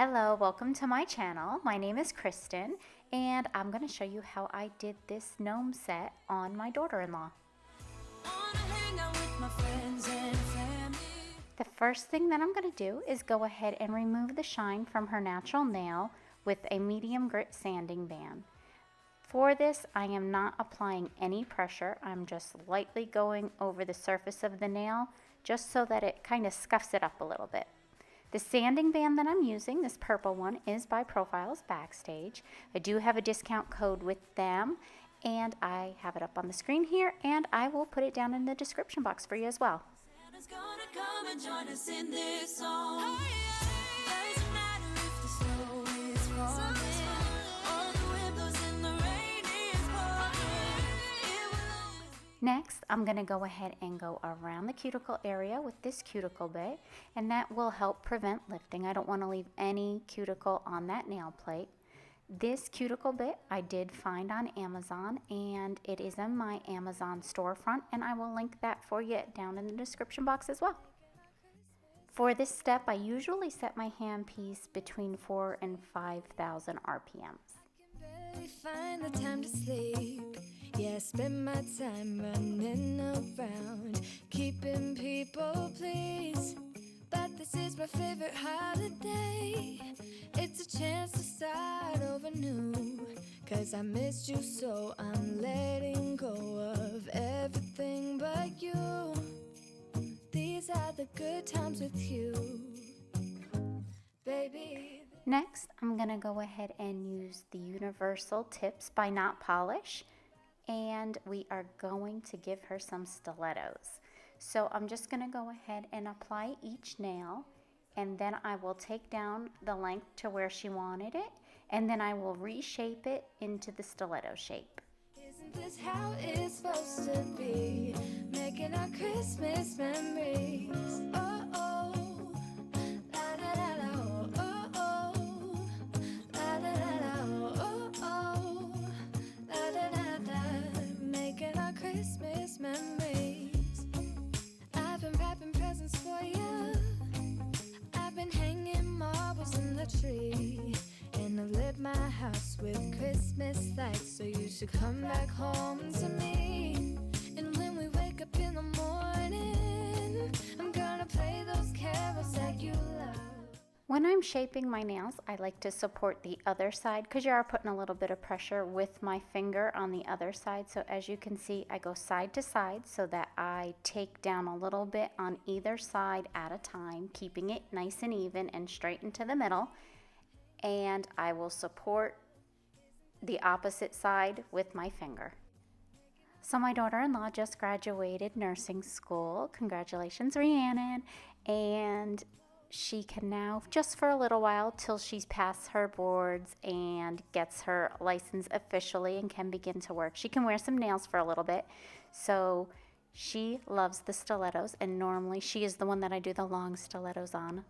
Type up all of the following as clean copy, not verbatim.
Hello, welcome to my channel. My name is Kristen and I'm going to show you how I did this gnome set on my daughter-in-law. The first thing that I'm going to do is go ahead and remove the shine from her natural nail with a medium grit sanding band. For this, I am not applying any pressure. I'm just lightly going over the surface of the nail just so that it kind of scuffs it up a little bit. The sanding band that I'm using, this purple one, is by Profilesbackstage. I do have a discount code with them, and I have it up on the screen here, and I will put it down in the description box for you as well. Next, I'm going to go ahead and go around the cuticle area with this cuticle bit, and that will help prevent lifting. I don't want to leave any cuticle on that nail plate. This cuticle bit I did find on Amazon, and it is in my Amazon storefront, and I will link that for you down in the description box as well. For this step, I usually set my handpiece between 4,000 and 5,000 RPMs. Find the time to sleep. Yeah, spend my time running around, keeping people pleased. But this is my favorite holiday. It's a chance to start over new. 'Cause I missed you, so I'm letting go of everything but you. These are the good times with you, baby. Next, I'm going to go ahead and use the Universal Tips by Notpolish, and we are going to give her some stilettos. So I'm just going to go ahead and apply each nail, and then I will take down the length to where she wanted it, and then I will reshape it into the stiletto shape. Isn't this how it's supposed to be? Making our Christmas memories. Oh, oh. La, da, da, da, oh, oh, oh. La, da, da, da, oh, oh, oh. La, da, da, da. Making our Christmas memories. I've been wrapping presents for you. I've been hanging marbles in the tree. And I've lit my house with Christmas lights, so you should come back home to me. And when we wake up in the morning, I'm gonna play those carols that you love. When I'm shaping my nails, I like to support the other side because you are putting a little bit of pressure with my finger on the other side. So as you can see, I go side to side so that I take down a little bit on either side at a time, keeping it nice and even and straight into the middle. And I will support the opposite side with my finger. So my daughter-in-law just graduated nursing school. Congratulations, Rhiannon. And she can now, just for a little while, till she's passed her boards and gets her license officially and can begin to work. She can wear some nails for a little bit. So she loves the stilettos, and normally she is the one that I do the long stilettos on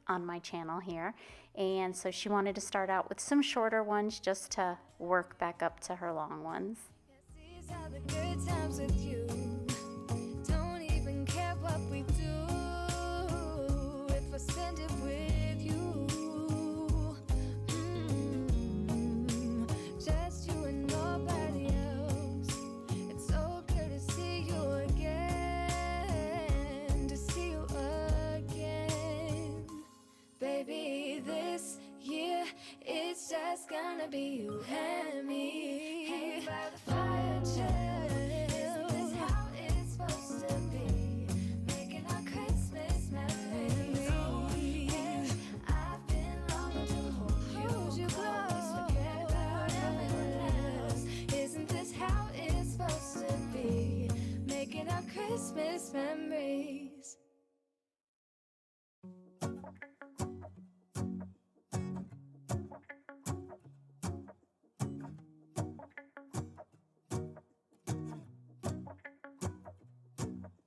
my channel here. And so she wanted to start out with some shorter ones just to work back up to her long ones. Yes, these are the good times with you. Don't even care what we do if I spend it with you. Just you and nobody else. It's so good to see you again, to see you again. Baby, this year it's just gonna be you and me. Hanging by the fire chill. Isn't this how it's supposed to be? Making our Christmas memories. Yeah, I've been longing to hold you close. Forget about everyone else. Isn't this how it's supposed to be? Making our Christmas memories.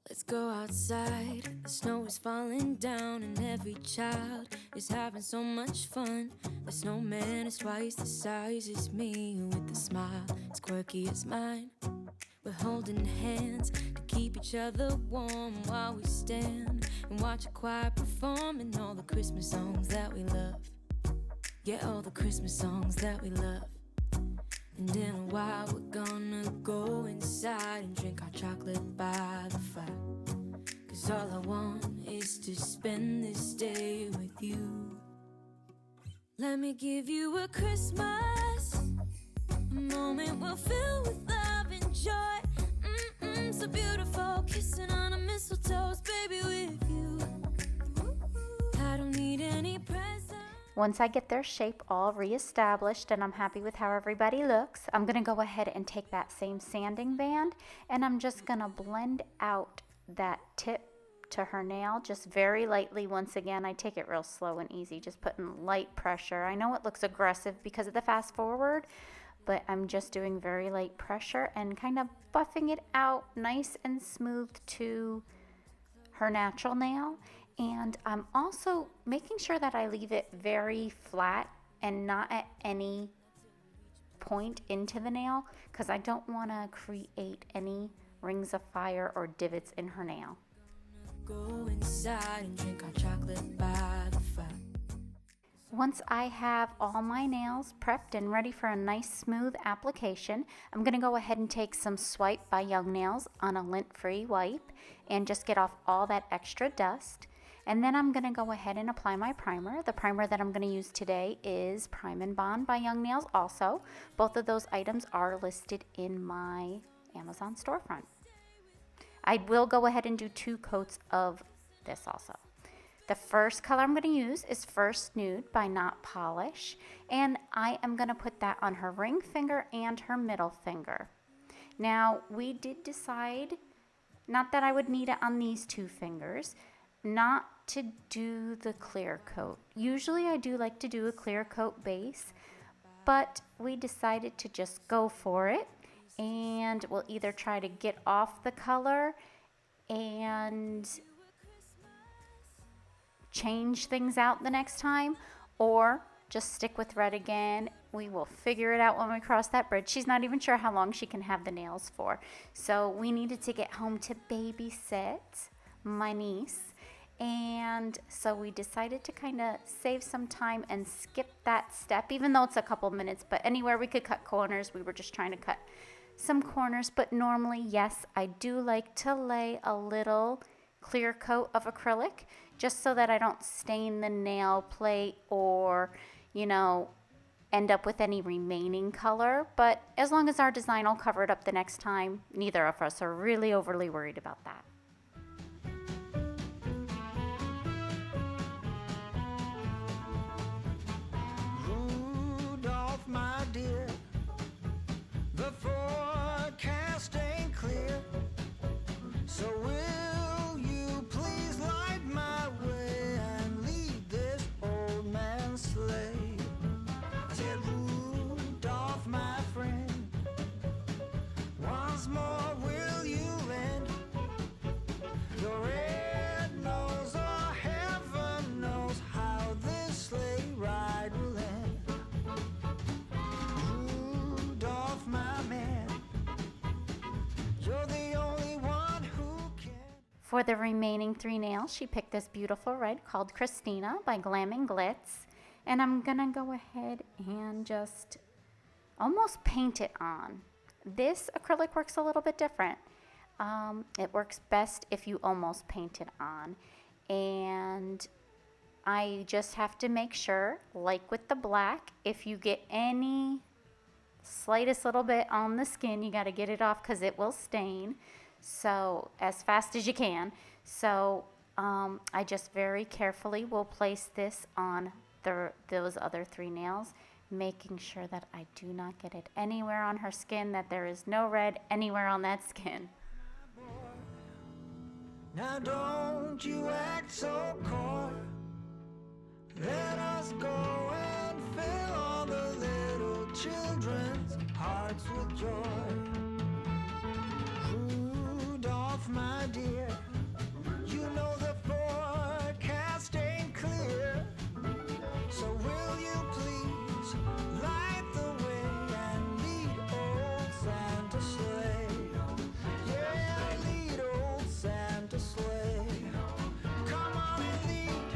Let's go outside, the snow is falling down and every child is having so much fun. The snowman is twice the size as me, with a smile as quirky as mine. We're holding hands to keep each other warm while we stand and watch a choir performing all the Christmas songs that we love. Get all the Christmas songs that we love. And in a while we're gonna go inside and drink our chocolate by the fire. 'Cause all I want is to spend this day with you. Let me give you a Christmas, a moment we'll fill with love and joy. So beautiful, kissing on a mistletoe, baby, with you. I don't need any presents. Once I get their shape all reestablished and I'm happy with how everybody looks, I'm going to go ahead and take that same sanding band and I'm just going to blend out that tip to her nail just very lightly. Once again, I take it real slow and easy, just putting light pressure. I know it looks aggressive because of the fast forward, but I'm just doing very light pressure and kind of buffing it out nice and smooth to her natural nail. And I'm also making sure that I leave it very flat and not at any point into the nail because I don't want to create any rings of fire or divots in her nail. Go inside and drink our chocolate by the fire. Once I have all my nails prepped and ready for a nice smooth application, I'm going to go ahead and take some Swipe by Young Nails on a lint-free wipe and just get off all that extra dust. And then I'm going to go ahead and apply my primer. The primer that I'm going to use today is Prime and Bond by Young Nails also. Both of those items are listed in my Amazon storefront. I will go ahead and do 2 coats of this also. The first color I'm going to use is First Nude by Notpolish, and I am going to put that on her ring finger and her middle finger. Now, we did decide, not that I would need it on these 2 fingers, not to do the clear coat. Usually I do like to do a clear coat base, but we decided to just go for it, and we'll either try to get off the color and change things out the next time, or just stick with red again. We will figure it out when we cross that bridge. She's not even sure how long she can have the nails for. So we needed to get home to babysit my niece. And so we decided to kind of save some time and skip that step, even though it's a couple minutes. But anywhere we could cut corners, we were just trying to cut some corners. But normally, yes, I do like to lay a little clear coat of acrylic just so that I don't stain the nail plate or, you know, end up with any remaining color. But as long as our design will cover it up the next time, neither of us are really overly worried about that. Rudolph, my dear, the forecast ain't clear, so will you please light my way and lead this old man's sleigh? I said, Rudolph, my friend, once more will you lend your red nose, or heaven knows how this sleigh ride will end. Rudolph, my man, you're the only one who can. For the remaining 3 nails, she picked this beautiful red called Christina by Glam and Glits. And I'm going to go ahead and just almost paint it on. This acrylic works a little bit different. It works best if you almost paint it on. And I just have to make sure, like with the black, if you get any slightest little bit on the skin, you got to get it off because it will stain. So as fast as you can. So I just very carefully will place this on those other 3 nails, making sure that I do not get it anywhere on her skin, that there is no red anywhere on that skin. Now don't you act so coy. Let us go and fill all the little children's hearts with joy. Rudolph, my dear, you know the forecast ain't clear, so will you please light the way and lead old Santa sleigh? Yeah, lead old Santa sleigh. Come on and lead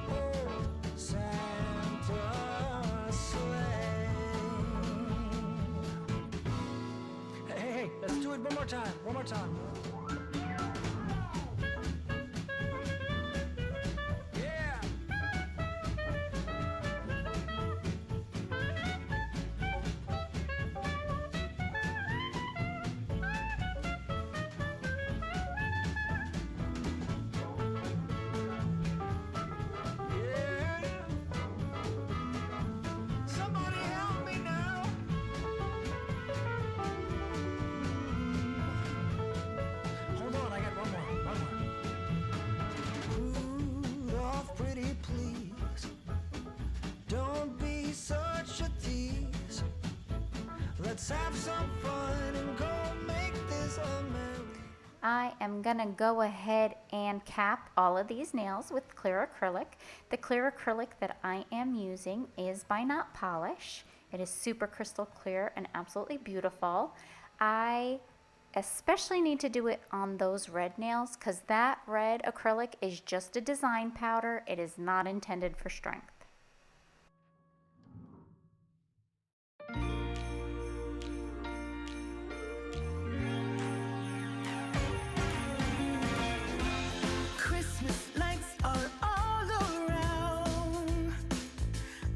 old Santa more time, one more time. Yeah. Yeah. Somebody help me now. Hold on, I got one more. Rudolph, pretty please, don't be such a tease. Let's have some fun and go make this a memory. I am gonna go ahead and cap all of these nails with clear acrylic. The clear acrylic that I am using is by Notpolish. It is super crystal clear and absolutely beautiful. I especially need to do it on those red nails because that red acrylic is just a design powder. It is not intended for strength. Christmas lights are all around.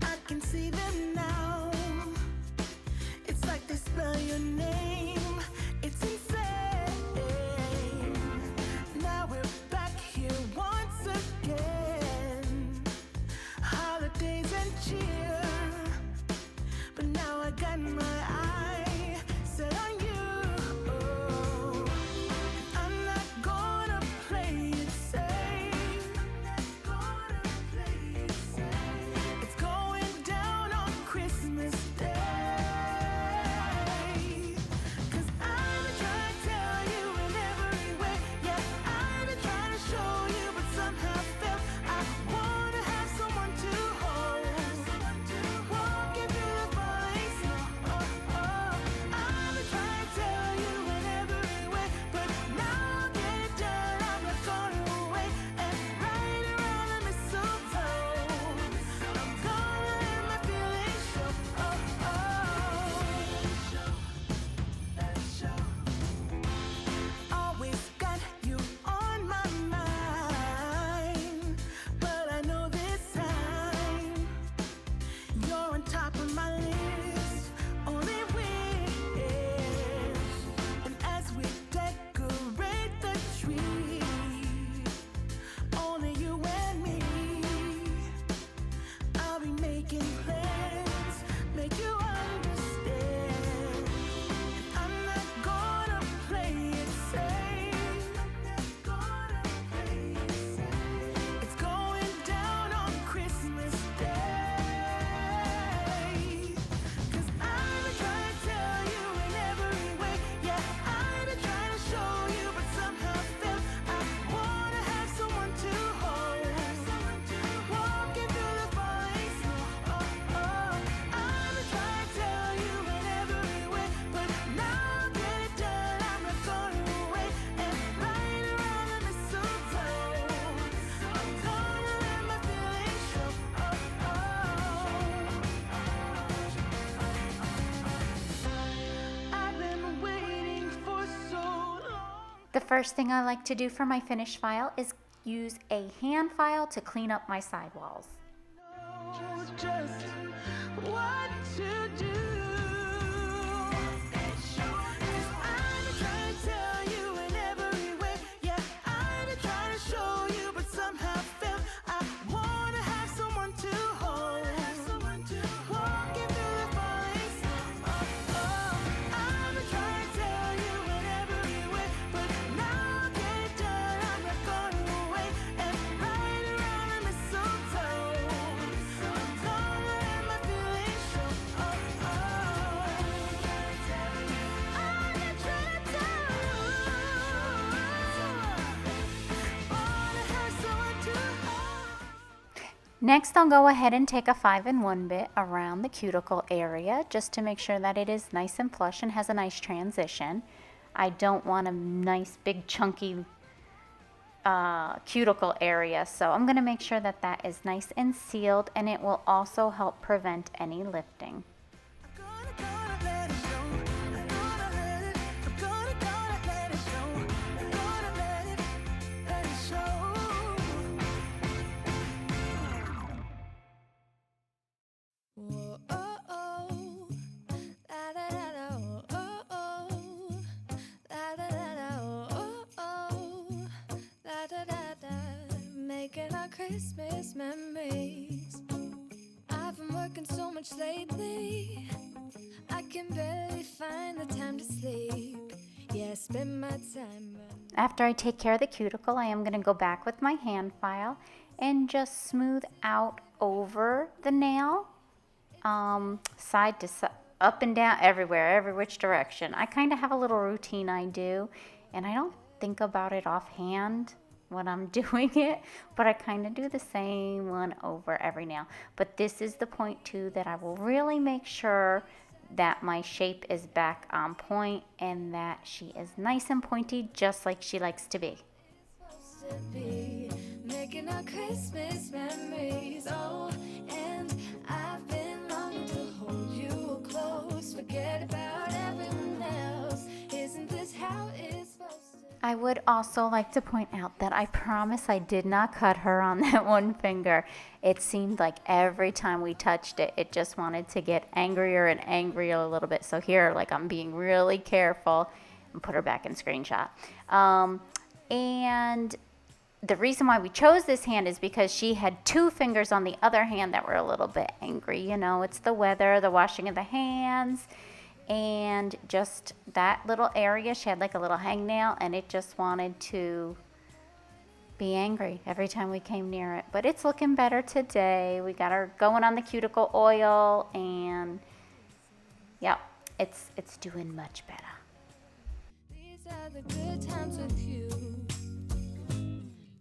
I can see them now. It's like they spell your name. It's insane. Now we're back here once again. Holidays and cheer. But now I got my eye set on you. I'm not gonna play it safe. It's going down on Christmas Day. 'Cause I've been trying to tell you in every way. Yeah, I've been trying to show you, but somehow felt I wanna have someone to hold. Walking through the falling snow. I've been trying to tell you in every way, but now I'll get it done. I'm not gonna wait and right around the mistletoe. I'm gonna let my feelings show. Always got you on my mind, but I know this time you're on top of my list. Only wish. And as we decorate the tree, only you and me. I'll be making plans, make you understand. I'm not gonna play it safe. It's going down on Christmas Day. 'Cause I've been trying to tell you in every way. Yeah, I've been trying to show you, but somehow felt I wanna have someone to hold. Walking through the falling snow. I've been trying to tell you in every way, but now I'll get it done. I'm not gonna wait and right around the mistletoe. I'm gonna let my feelings show. I've been waiting for so long. The first thing I like to do for my finish file is use a hand file to clean up my sidewalls. Know just what to do. 'Cause I've been trying to tell you in every way. Yeah, I've been trying to show you, but somehow felt I wanna have someone to hold. Walking through the falling snow. I've been trying to tell you in every way, but now I'll get it done. I'm not gonna wait and right around the mistletoe. I'm gonna let my feelings show. I'm not trying to tell you. Wanna have someone to hold. Next, I'll go ahead and take a 5-in-1 bit around the cuticle area just to make sure that it is nice and flush and has a nice transition. I don't want a nice big chunky cuticle area, so I'm going to make sure that that is nice and sealed, and it will also help prevent any lifting. I'm gonna let it show. I'm gonna let it Christmas memories. I've been working so much lately, I can barely find the time to sleep. Yeah, I spend my time running. After I take care of the cuticle, I am going to go back with my hand file and just smooth out over the nail, side to side, up and down, everywhere, every which direction. I kind of have a little routine I do, and I don't think about it offhand when I'm doing it, but I kind of do the same one over every nail. But this is the point too that I will really make sure that my shape is back on point and that she is nice and pointy just like she likes to be. Supposed to be making our Christmas memories. Oh, and I've been longing to hold you close. Forget about everyone else. Isn't this how it's supposed to be? I would also like to point out that I promise I did not cut her on that one finger. It seemed like every time we touched it, it just wanted to get angrier and angrier a little bit. So here, like, I'm being really careful and put her back in screenshot. And the reason why we chose this hand is because she had two fingers on the other hand that were a little bit angry. You know, it's the weather, the washing of the hands, and just that little area. She had like a little hangnail, and it just wanted to be angry every time we came near it. But it's looking better today. We got her going on the cuticle oil, and yep, it's doing much better. These are the good times with you.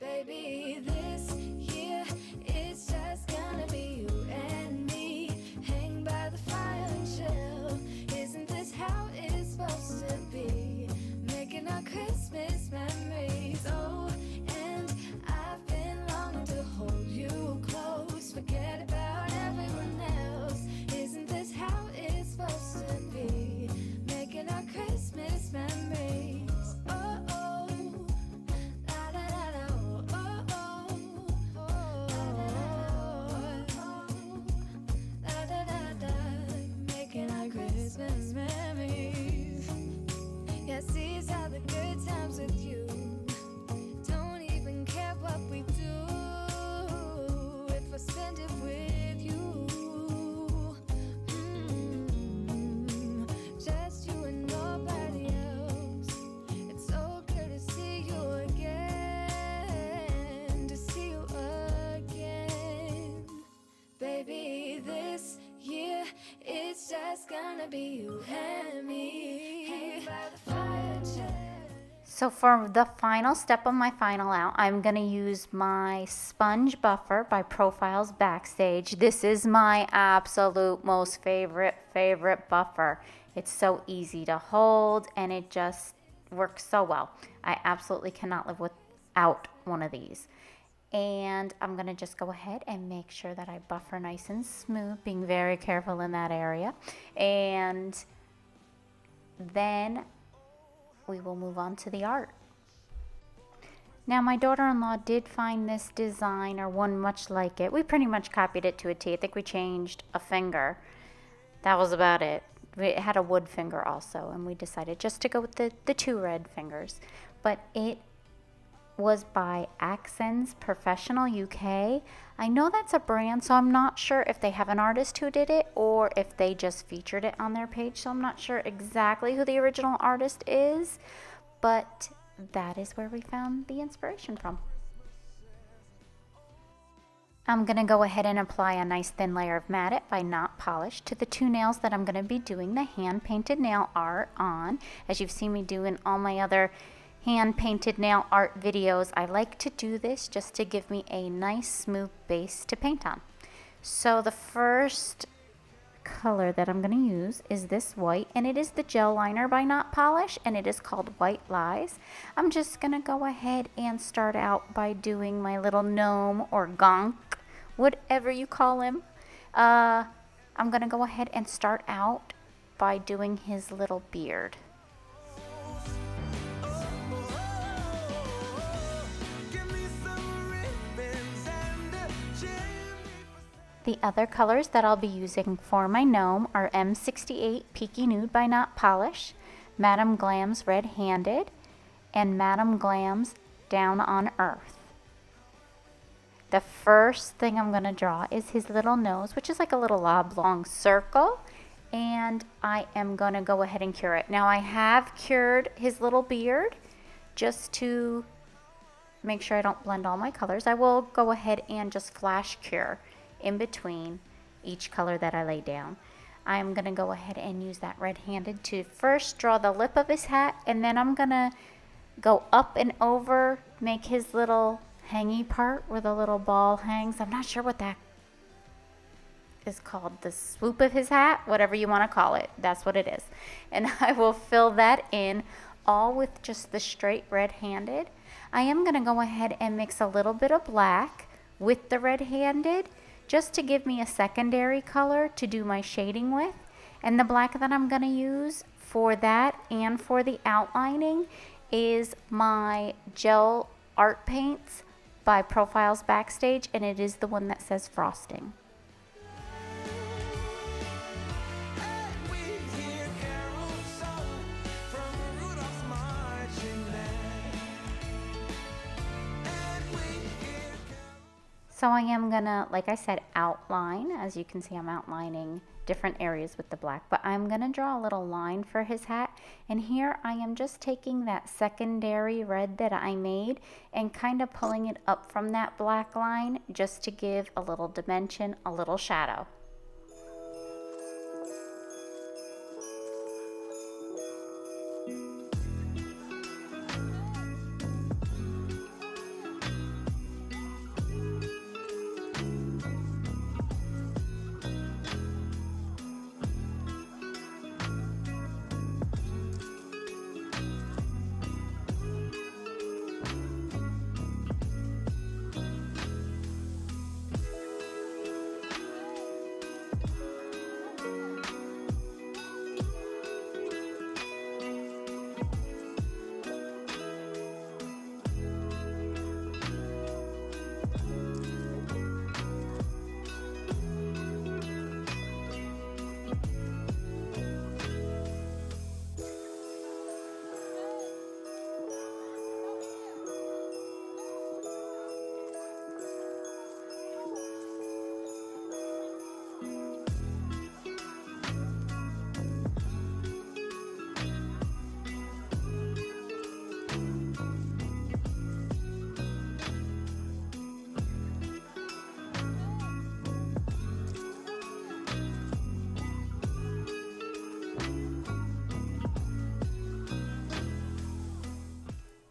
Baby, this year it's just gonna be you and me. Hang by the fire and chill. Isn't this how it's supposed to be? Making our Christmas memories. Oh, and I've been longing to hold you close. Forget about everyone else. Isn't this how it's supposed to be? Making our Christmas memories. Oh, oh. La, da, da, da, oh, oh, oh. La, da, da, da. Making our Christmas memories. Yes, these are the good times with you. Don't even care what we do if I spend it with you. Just you and nobody else. It's so good to see you again. To see you again. Baby, this year it's just gonna be you and me. Hang by the fire chair. So for the final step of my final out, I'm going to use my sponge buffer by Profilesbackstage. This is my absolute most favorite buffer. It's so easy to hold, and it just works so well. I absolutely cannot live without one of these. And I'm going to just go ahead and make sure that I buffer nice and smooth, being very careful in that area. And then we will move on to the art. Now, my daughter-in-law did find this design, or one much like it. We pretty much copied it to a T. I think we changed a finger. That was about it. It had a wood finger also, and we decided just to go with the two red fingers. But it was by Accents Professional UK. I know that's a brand, so I'm not sure if they have an artist who did it or if they just featured it on their page. So I'm not sure exactly who the original artist is, but that is where we found the inspiration from. I'm going to go ahead and apply a nice thin layer of Matte by Notpolish to the two nails that I'm going to be doing the hand-painted nail art on. As you've seen me do in all my other hand-painted nail art videos, I like to do this just to give me a nice smooth base to paint on. So the first color that I'm going to use is this white, and it is the gel liner by Notpolish, and it is called White Lies. I'm just going to go ahead and start out by doing my little gnome, or Gonk, whatever you call him. I'm going to go ahead and start out by doing his little beard. The other colors that I'll be using for my gnome are M68 Peeky Nude by Notpolish, Madame Glam's Red Handed, and Madame Glam's Down on Earth. The first thing I'm going to draw is his little nose, which is like a little oblong circle, and I am going to go ahead and cure it. Now I have cured his little beard just to make sure I don't blend all my colors. I will go ahead and just flash cure in between each color that I lay down. I'm going to go ahead and use that red-handed to first draw the lip of his hat, and then I'm going to go up and over, make his little hangy part where the little ball hangs. I'm not sure what that is called, the swoop of his hat, whatever you want to call it. That's what it is. And I will fill that in all with just the straight red-handed. I am going to go ahead and mix a little bit of black with the red-handed just to give me a secondary color to do my shading with. And the black that I'm going to use for that and for the outlining is my gel art paints by Profilesbackstage, and it is the one that says frosting. So I am gonna, like I said, outline. As you can see, I'm outlining different areas with the black, but I'm gonna draw a little line for his hat. And here I am just taking that secondary red that I made and kind of pulling it up from that black line just to give a little dimension, a little shadow.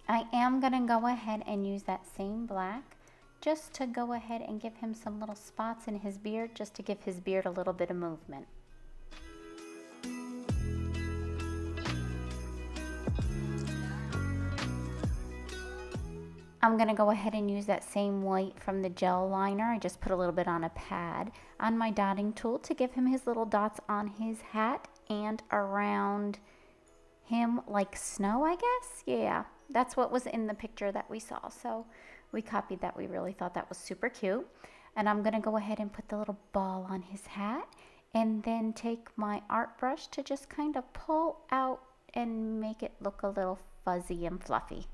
I am going to go ahead and use that same black just to go ahead and give him some little spots in his beard, just to give his beard a little bit of movement. I'm going to go ahead and use that same white from the gel liner. I just put a little bit on a pad on my dotting tool to give him his little dots on his hat and around him like snow, I guess. Yeah, that's what was in the picture that we saw. So we copied that. We really thought that was super cute. And I'm going to go ahead and put the little ball on his hat and then take my art brush to just kind of pull out and make it look a little fuzzy and fluffy.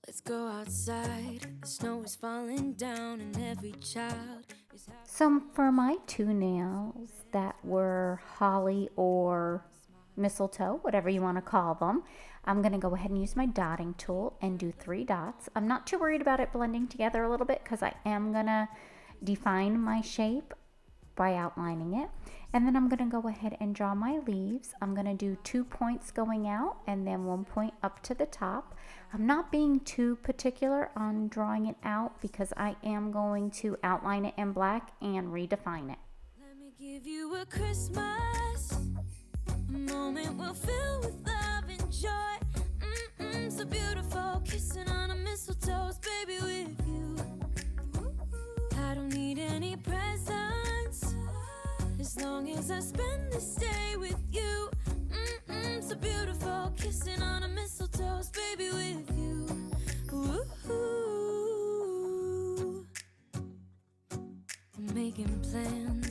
Let's go outside. The snow is falling down and every child is So for my two nails that were holly or mistletoe, whatever you want to call them, I'm going to go ahead and use my dotting tool and do 3 dots. I'm not too worried about it blending together a little bit because I am going to define my shape by outlining it. And then I'm going to go ahead and draw my leaves. I'm going to do 2 points going out and then 1 point up to the top. I'm not being too particular on drawing it out because I am going to outline it in black and redefine it. Let me give you a Christmas, a moment we'll fill with love and joy. So beautiful, kissing on a mistletoe, baby, with you. I don't need any presents as long as I spend this day with you. So beautiful, kissing on a mistletoe, baby, with you. Ooh, making plans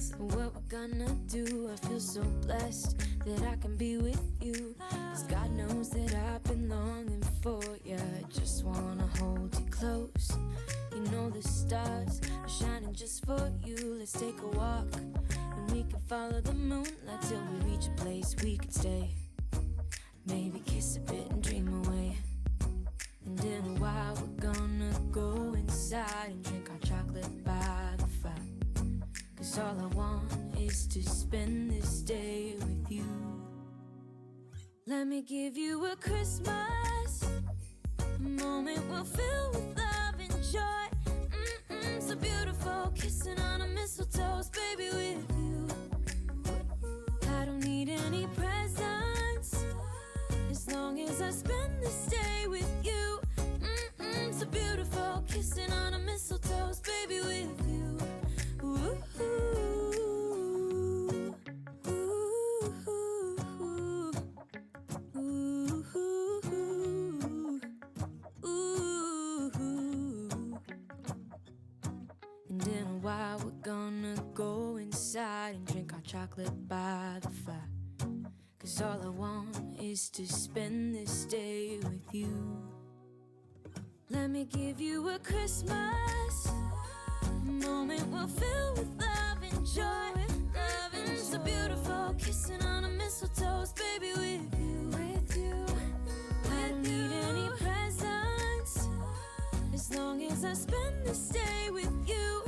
that I can be with you. 'Cause God knows that I've been longing for you. Just wanna hold you close. You know the stars are shining just for you. Let's take a walk and we can follow the moonlight till we reach a place we can stay. Maybe kiss a bit and dream away. And in a while we're gonna go inside and drink our chocolate by the fire. 'Cause all I want is to spend this day with you. Let me give you a Christmas moment we'll fill with love and joy. So beautiful, kissing on a mistletoe, baby, with you. I don't need any presents as long as I spend this day with you. So beautiful, kissing on a mistletoe, baby, with you. Ooh, and in a while we're gonna go inside and drink our chocolate by the fire. 'Cause all I want is to spend this day with you. Let me give you a Christmas moment we'll fill with love and joy. Love and so beautiful, kissing on a mistletoe, baby, with you. With you. I don't need any presents as long as I spend this day with you.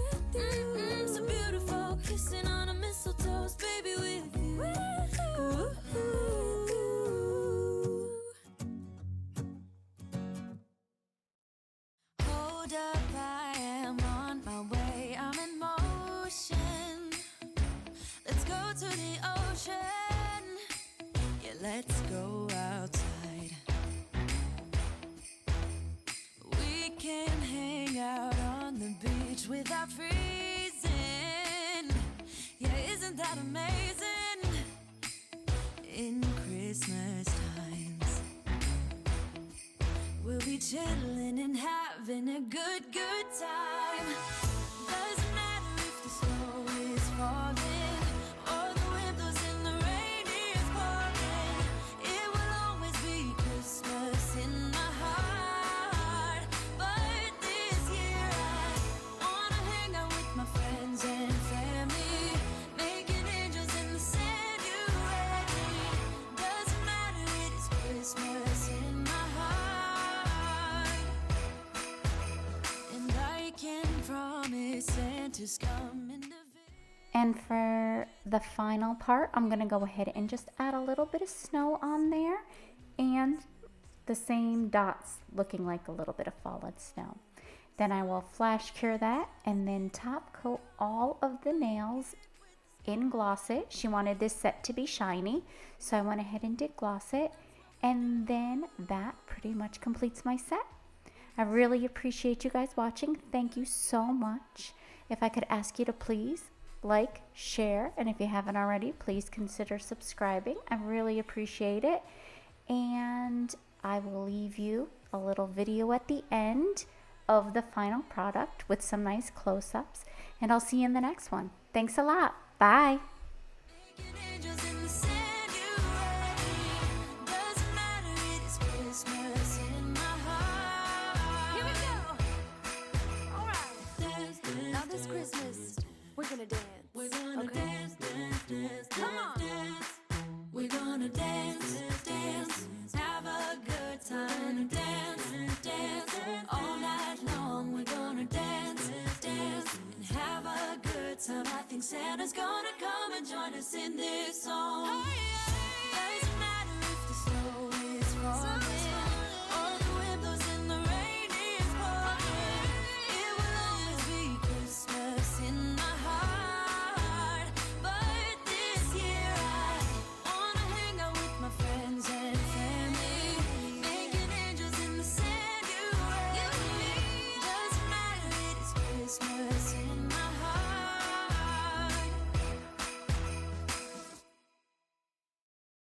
So beautiful, kissing on a mistletoe, baby, with you. Hold up, I am on my way. I'm in motion. Let's go to the ocean. Yeah, let's go outside. We can hang out on the beach without freezing. Yeah, isn't that amazing? In Christmas times, we'll be chilling and having a good time. Doesn't matter if the snow is falling or the wind blows and the rain is pouring. It will always be Christmas in my heart. But this year I wanna hang out with my friends and family, making angels in the sand. You ready? Doesn't matter, it is Christmas in my heart. And I can promise Santa's coming to visit. And for the final part, I'm going to go ahead and just add a little bit of snow on there and the same dots looking like a little bit of fallen snow. Then I will flash cure that and then top coat all of the nails in Gloss-it. She wanted this set to be shiny, so I went ahead and did Gloss-it, and then that pretty much completes my set. I really appreciate you guys watching. Thank you so much. If I could ask you to please like, share, and if you haven't already, please consider subscribing. I really appreciate it. And I will leave you a little video at the end of the final product with some nice close-ups, and I'll see you in the next one. Thanks a lot. Bye. Making angels in the sand, you ready? Doesn't matter, it is Christmas in my heart. Here we go. All right. Now this Christmas, we're gonna dance. We're gonna dance, dance, dance, come on. Dance. We're gonna dance, dance, have a good time. Dance, dance, all night long. We're gonna dance, dance, and have a good time. I think Santa's gonna come and join us in this song.